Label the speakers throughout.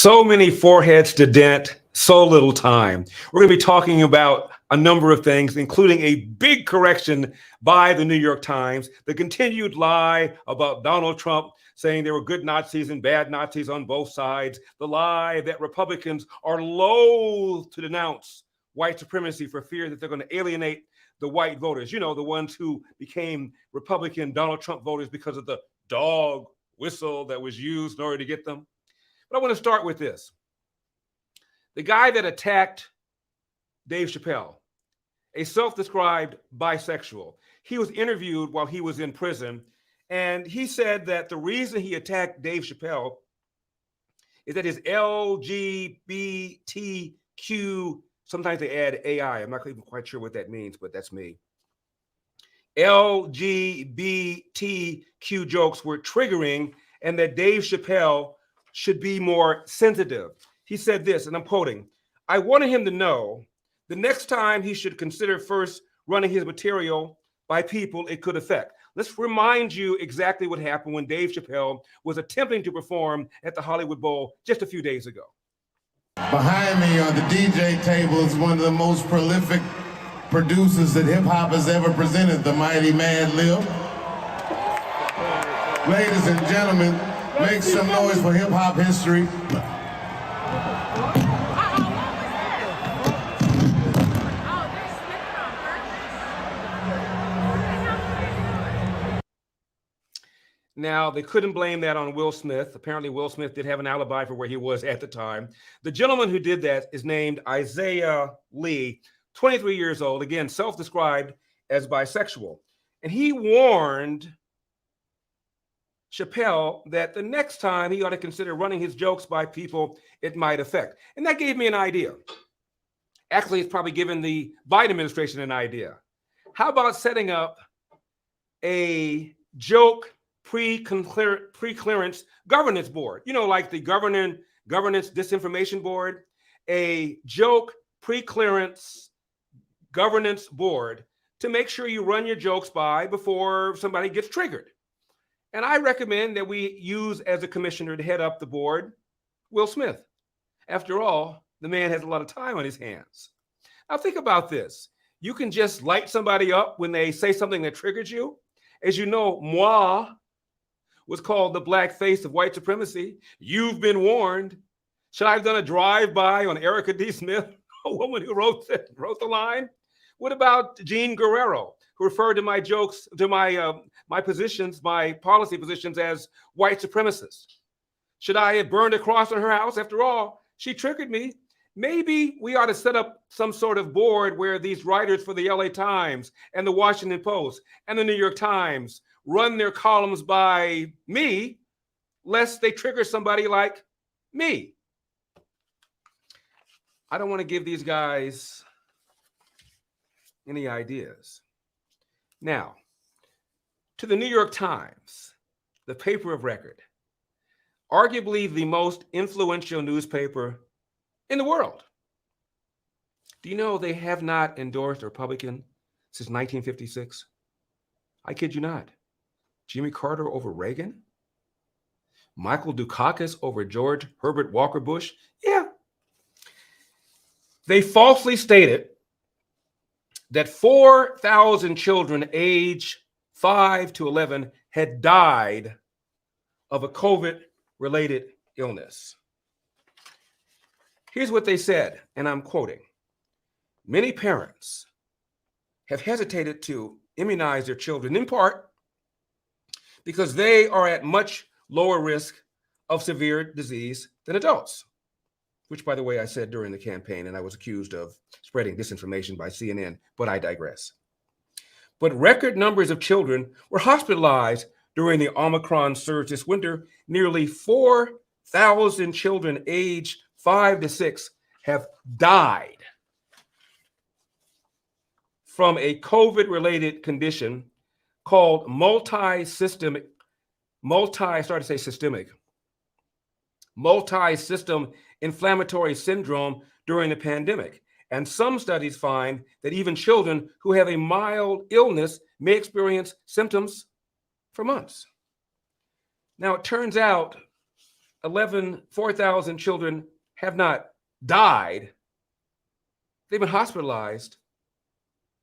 Speaker 1: So many foreheads to dent, so little time. We're going to be talking about a number of things, including a big correction by the New York Times, the continued lie about Donald Trump saying there were good Nazis and bad Nazis on both sides, the lie that Republicans are loath to denounce white supremacy for fear that they're going to alienate the white voters, you know, the ones who became Republican Donald Trump voters because of the dog whistle that was used in order to get them. But I want to start with this. The guy that attacked Dave Chappelle, a self-described bisexual, he was interviewed while he was in prison, and he said that the reason he attacked Dave Chappelle is that his LGBTQ, sometimes they add AI, I'm not even quite sure what that means, but that's me. LGBTQ jokes were triggering, and that Dave Chappelle should be more sensitive. He said this, and I'm quoting, "I wanted him to know the next time he should consider first running his material by people it could affect." Let's remind you exactly what happened when Dave Chappelle was attempting to perform at the Hollywood Bowl just a few days ago.
Speaker 2: Behind me on the DJ table is one of the most prolific producers that hip hop has ever presented, the mighty Mad Lib. Ladies and gentlemen, make some noise for hip hop history.
Speaker 1: Now, they couldn't blame that on Will Smith. Apparently, Will Smith did have an alibi for where he was at the time. The gentleman who did that is named Isaiah Lee, 23 years old, again, self-described as bisexual. And he warned Chappelle that the next time he ought to consider running his jokes by people it might affect. And that gave me an idea. Actually, it's probably given the Biden administration an idea. How about setting up a joke pre-clearance governance board? You know, like the governance disinformation board, a joke pre-clearance governance board to make sure you run your jokes by before somebody gets triggered. And I recommend that we use as a commissioner to head up the board, Will Smith. After all, the man has a lot of time on his hands. Now think about this. You can just light somebody up when they say something that triggers you. As you know, moi was called the black face of white supremacy. You've been warned. Should I have done a drive-by on Erica D. Smith, a woman who wrote the line? What about Jean Guerrero, who referred to my jokes, to my positions, my policy positions as white supremacists? Should I have burned a cross on her house? After all, she triggered me. Maybe we ought to set up some sort of board where these writers for the LA Times and the Washington Post and the New York Times run their columns by me, lest they trigger somebody like me. I don't want to give these guys any ideas. Now, to the New York Times, the paper of record, arguably the most influential newspaper in the world. Do you know they have not endorsed a Republican since 1956? I kid you not. Jimmy Carter over Reagan? Michael Dukakis over George Herbert Walker Bush? Yeah. They falsely stated that 4,000 children age 5 to 11 had died of a COVID-related illness. Here's what they said, and I'm quoting. Many parents have hesitated to immunize their children, in part because they are at much lower risk of severe disease than adults, which, by the way, I said during the campaign, and I was accused of spreading disinformation by CNN, but I digress. But record numbers of children were hospitalized during the Omicron surge this winter. Nearly 4,000 children aged 5 to 6 have died from a COVID-related condition called multi-system inflammatory syndrome during the pandemic. And some studies find that even children who have a mild illness may experience symptoms for months. Now, it turns out 4,000 children have not died. They've been hospitalized,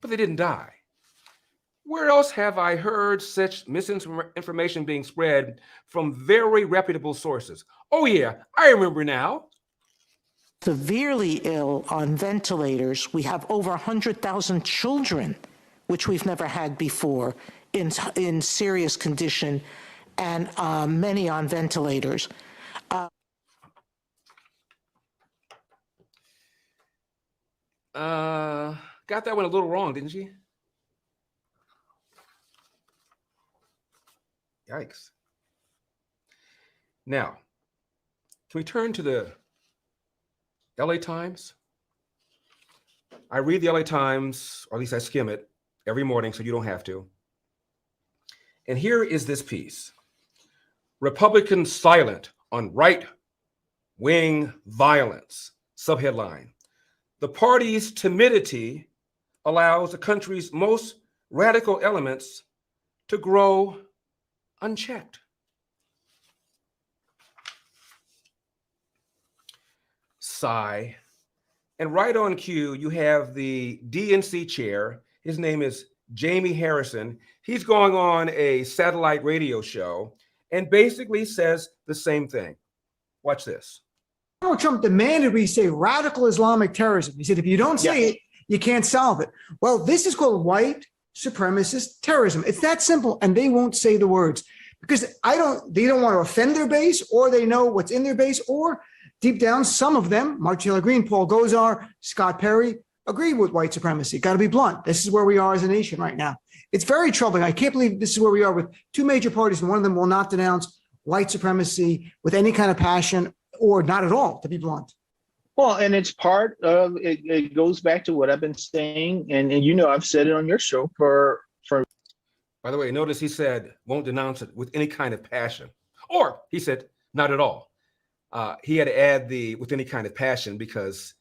Speaker 1: but they didn't die. Where else have I heard such misinformation being spread from very reputable sources? Oh, yeah, I remember now.
Speaker 3: Severely ill on ventilators. We have over 100,000 children, which we've never had before, in serious condition, and many on ventilators.
Speaker 1: Got that one a little wrong, didn't she? Yikes. Now, can we turn to the LA Times? I read the LA Times, or at least I skim it every morning, so you don't have to. And here is this piece. Republicans silent on right-wing violence. Subheadline. The party's timidity allows the country's most radical elements to grow unchecked. Sigh. And right on cue, you have the DNC chair. His name is Jamie Harrison. He's going on a satellite radio show and basically says the same thing. Watch this.
Speaker 4: Donald Trump demanded we say radical Islamic terrorism. He said, if you don't say it, you can't solve it. Well, this is called white supremacist terrorism. It's that simple, and they won't say the words because they don't want to offend their base, or they know what's in their base, or deep down, some of them, Mark Taylor Greene, Paul Gosar, Scott Perry, agree with white supremacy. Got to be blunt. This is where we are as a nation right now. It's very troubling. I can't believe this is where we are with two major parties, and one of them will not denounce white supremacy with any kind of passion, or not at all, to be blunt.
Speaker 5: Well, and it's part of it. It goes back to what I've been saying, and you know I've said it on your show for.
Speaker 1: By the way, notice he said won't denounce it with any kind of passion, or he said not at all. He had to add the with any kind of passion because,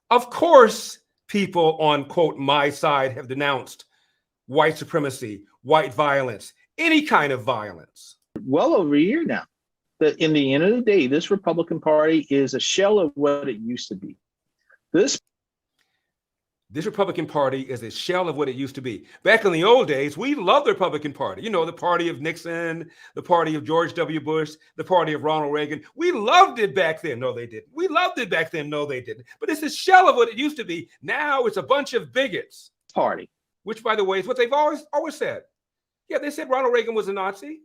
Speaker 1: of course, people on quote my side have denounced white supremacy, white violence, any kind of violence.
Speaker 5: Well over a year now. That in the end of the day, this Republican Party is a shell of what it used to be. This
Speaker 1: Republican Party is a shell of what it used to be. Back in the old days, we loved the Republican Party. You know, the party of Nixon, the party of George W. Bush, the party of Ronald Reagan. We loved it back then. No, they didn't. We loved it back then. No, they didn't. But it's a shell of what it used to be. Now it's a bunch of bigots.
Speaker 5: party,
Speaker 1: which, by the way, is what they've always said. Yeah, they said Ronald Reagan was a Nazi.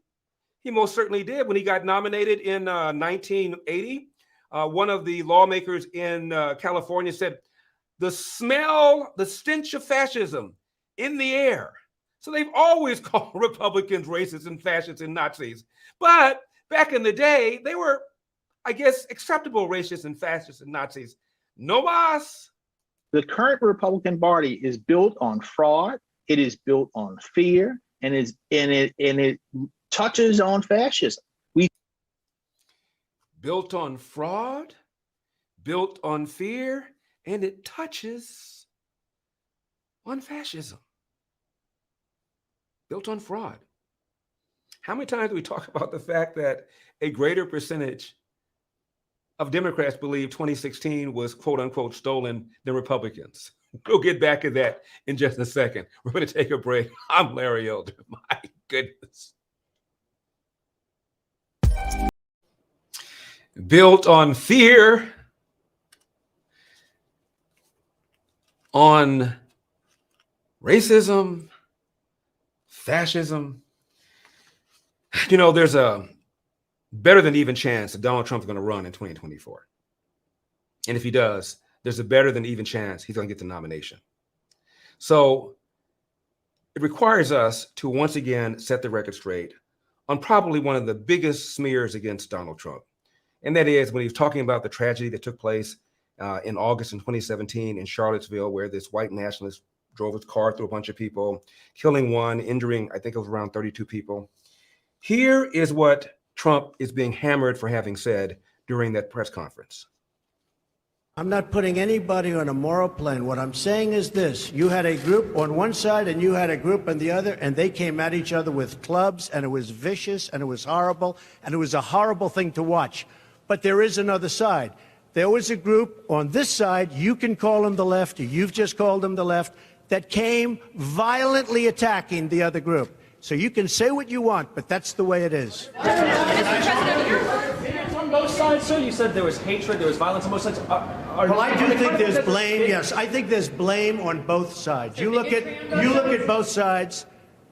Speaker 1: He most certainly did. When he got nominated in 1980, one of the lawmakers in California said, the stench of fascism in the air. So they've always called Republicans racists and fascists and Nazis. But back in the day, they were, I guess, acceptable racists and fascists and Nazis. No mas.
Speaker 5: The current Republican Party is built on fraud. It is built on fear, and it touches on fascism.
Speaker 1: Built on fraud, built on fear, and it touches on fascism. Built on fraud. How many times do we talk about the fact that a greater percentage of Democrats believe 2016 was quote unquote stolen than Republicans? We'll get back to that in just a second. We're going to take a break. I'm Larry Elder. My goodness. Built on fear, on racism, fascism. You know, there's a better than even chance that Donald Trump's going to run in 2024. And if he does, there's a better than even chance he's going to get the nomination. So it requires us to once again set the record straight on probably one of the biggest smears against Donald Trump. And that is when he was talking about the tragedy that took place in August in 2017 in Charlottesville, where this white nationalist drove his car through a bunch of people, killing one, injuring, I think it was around 32 people. Here is what Trump is being hammered for having said during that press conference.
Speaker 6: I'm not putting anybody on a moral plane. What I'm saying is this. You had a group on one side and you had a group on the other, and they came at each other with clubs, and it was vicious, and it was horrible, and it was a horrible thing to watch. but there is another side. There was a group on this side, you can call them the left, or you've just called them the left, that came violently attacking the other group. So you can say what you want, but that's the way it is.
Speaker 7: It's on both sides, sir. You said there was hatred, there was violence on both sides.
Speaker 6: Well, I do think there's blame. Yes, I think there's blame on both sides. You look at both sides.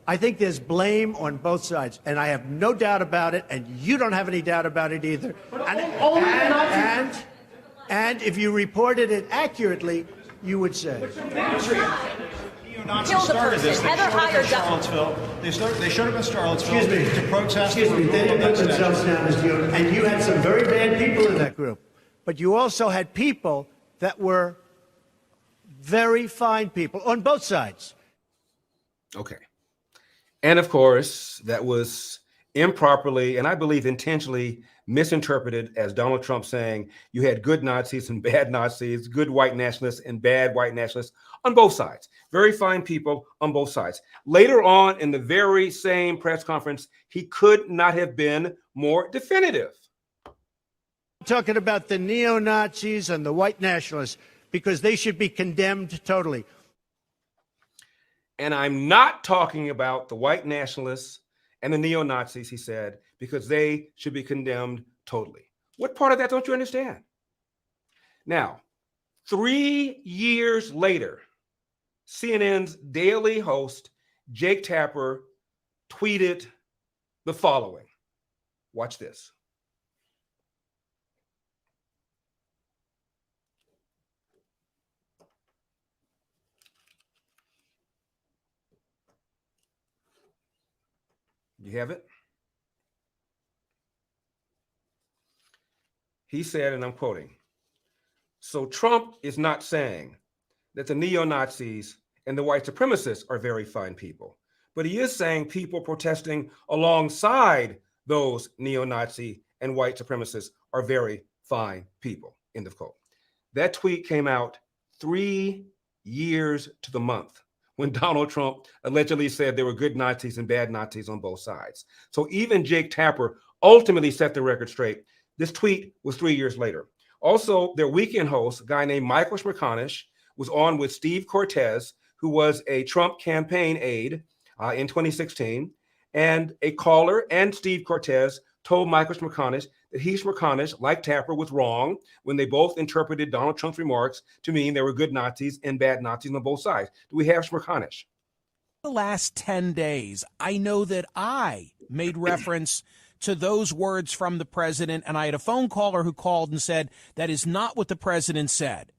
Speaker 6: I think there's blame on both sides, and I have no doubt about it, and you don't have any doubt about it either. And if you reported it accurately, you would say.
Speaker 8: Kill the person. Heather hired
Speaker 9: Charlottesville. They showed up in Charlottesville to protest.
Speaker 6: Excuse me. They didn't put themselves down as you, and you had some very bad people in that group, but you also had people that were very fine people on both sides.
Speaker 1: Okay. And of course, that was improperly, and I believe intentionally, misinterpreted as Donald Trump saying you had good Nazis and bad Nazis, good white nationalists and bad white nationalists on both sides. Very fine people on both sides. Later on in the very same press conference, he could not have been more definitive.
Speaker 6: I'm talking about the neo-Nazis and the white nationalists because they should be condemned totally.
Speaker 1: And I'm not talking about the white nationalists and the neo-Nazis, he said, because they should be condemned totally. What part of that don't you understand? Now, 3 years later, CNN's daily host, Jake Tapper, tweeted the following. Watch this. You have it? He said, and I'm quoting, "So Trump is not saying that the neo-Nazis and the white supremacists are very fine people, but he is saying people protesting alongside those neo-Nazi and white supremacists are very fine people," end of quote. That tweet came out 3 years to the month when Donald Trump allegedly said there were good Nazis and bad Nazis on both sides. So even Jake Tapper ultimately set the record straight. This tweet was 3 years later. Also, their weekend host, a guy named Michael Sussmann, was on with Steve Cortez, who was a Trump campaign aide in 2016. And a caller and Steve Cortez told Michael Sussmann that he, Sussmann, like Tapper, was wrong when they both interpreted Donald Trump's remarks to mean there were good Nazis and bad Nazis on both sides. Do we have Sussmann?
Speaker 10: The last 10 days, I know that I made reference to those words from the president, and I had a phone caller who called and said that is not what the president said.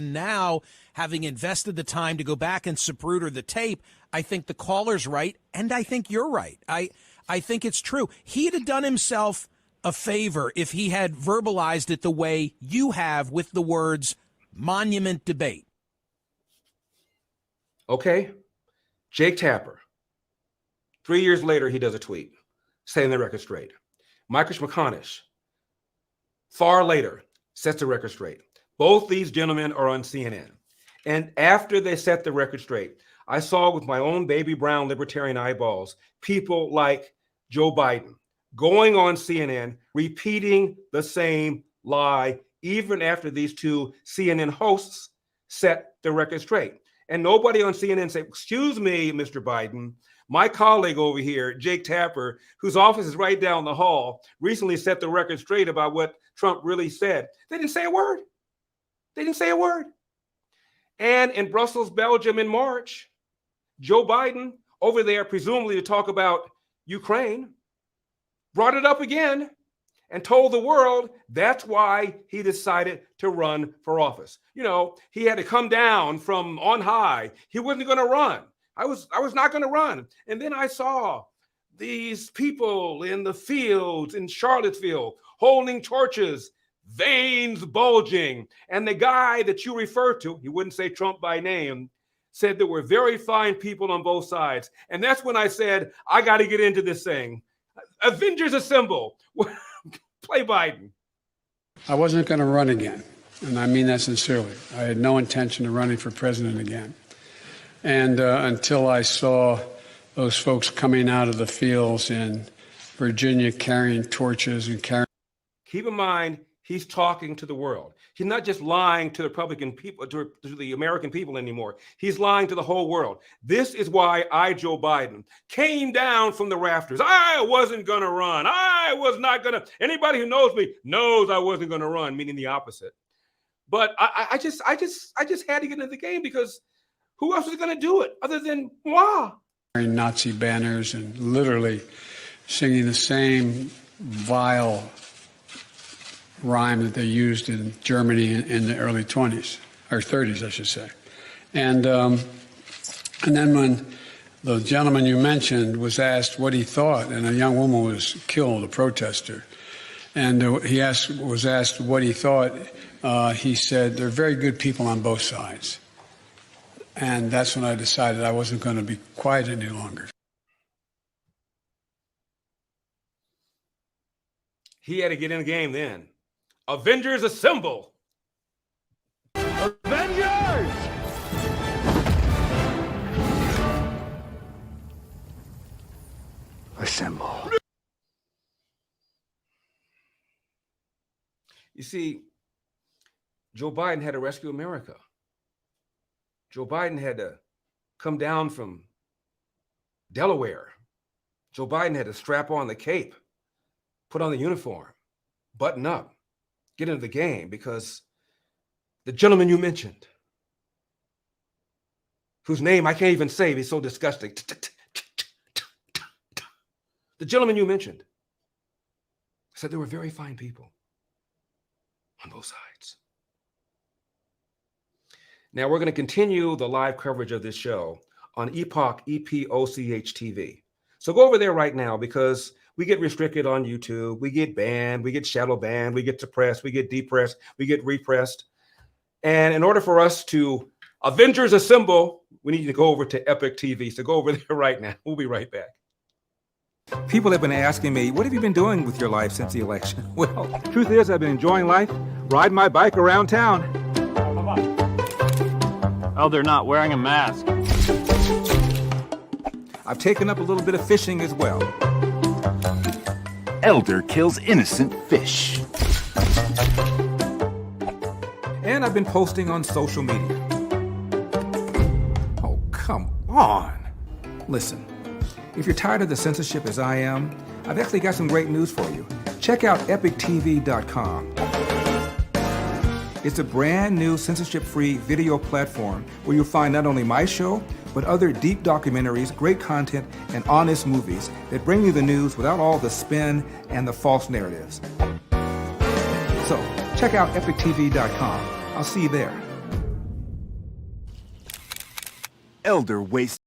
Speaker 10: Now, having invested the time to go back and zapruder the tape, I think the caller's right, and I think you're right. I think it's true. He'd have done himself a favor if he had verbalized it the way you have with the words monument debate.
Speaker 1: Okay. Jake Tapper. 3 years later, he does a tweet setting the record straight. Michael Sussmann, far later, sets the record straight. Both these gentlemen are on CNN. And after they set the record straight, I saw with my own baby brown libertarian eyeballs, people like Joe Biden going on CNN, repeating the same lie, even after these two CNN hosts set the record straight. And nobody on CNN said, "Excuse me, Mr. Biden, my colleague over here, Jake Tapper, whose office is right down the hall, recently set the record straight about what Trump really said." They didn't say a word. They didn't say a word. And in Brussels, Belgium in March, Joe Biden, over there, presumably to talk about Ukraine, brought it up again and told the world that's why he decided to run for office. You know, he had to come down from on high. He wasn't going to run. I was not going to run. And then I saw these people in the fields in Charlottesville holding torches, veins bulging. And the guy that you referred to, he wouldn't say Trump by name, said there were very fine people on both sides. And that's when I said, I got to get into this thing. Avengers Assemble. Play Biden.
Speaker 11: I wasn't going to run again. And I mean that sincerely. I had no intention of running for president again. And until I saw those folks coming out of the fields in Virginia carrying torches and
Speaker 1: Keep in mind, he's talking to the world. He's not just lying to the Republican people, to the American people anymore. He's lying to the whole world. This is why I, Joe Biden, came down from the rafters. I wasn't going to run. I was not going to. Anybody who knows me knows I wasn't going to run, meaning the opposite. But I just had to get into the game because who else was going to do it other than moi?
Speaker 11: Wearing Nazi banners and literally singing the same vile rhyme that they used in Germany in the early 20s, or 30s, I should say. And then when the gentleman you mentioned was asked what he thought, and a young woman was killed, a protester, and he was asked what he thought, he said, "They're very good people on both sides." And that's when I decided I wasn't going to be quiet any longer.
Speaker 1: He had to get in the game then. Avengers assemble! Avengers!
Speaker 8: Assemble.
Speaker 1: You see, Joe Biden had to rescue America. Joe Biden had to come down from Delaware. Joe Biden had to strap on the cape, put on the uniform, button up, get into the game, because the gentleman you mentioned, whose name I can't even say, he's so disgusting. The gentleman you mentioned said there were very fine people on both sides. Now we're going to continue the live coverage of this show on Epoch, EPOCH TV. So go over there right now, because we get restricted on YouTube. We get banned. We get shadow banned. We get suppressed. We get depressed. We get repressed. And in order for us to Avengers assemble, we need to go over to Epoch TV. So go over there right now. We'll be right back.
Speaker 12: People have been asking me, what have you been doing with your life since the election? Well, truth is, I've been enjoying life, riding my bike around town.
Speaker 13: Oh, they're not wearing a mask.
Speaker 12: I've taken up a little bit of fishing as well.
Speaker 8: Elder kills innocent fish.
Speaker 12: And I've been posting on social media. Oh, come on. Listen, if you're tired of the censorship as I am, I've actually got some great news for you. Check out EpochTV.com. It's a brand new censorship-free video platform where you'll find not only my show, but other deep documentaries, great content, and honest movies that bring you the news without all the spin and the false narratives. So, check out EpochTV.com. I'll see you there.
Speaker 8: Elder wastes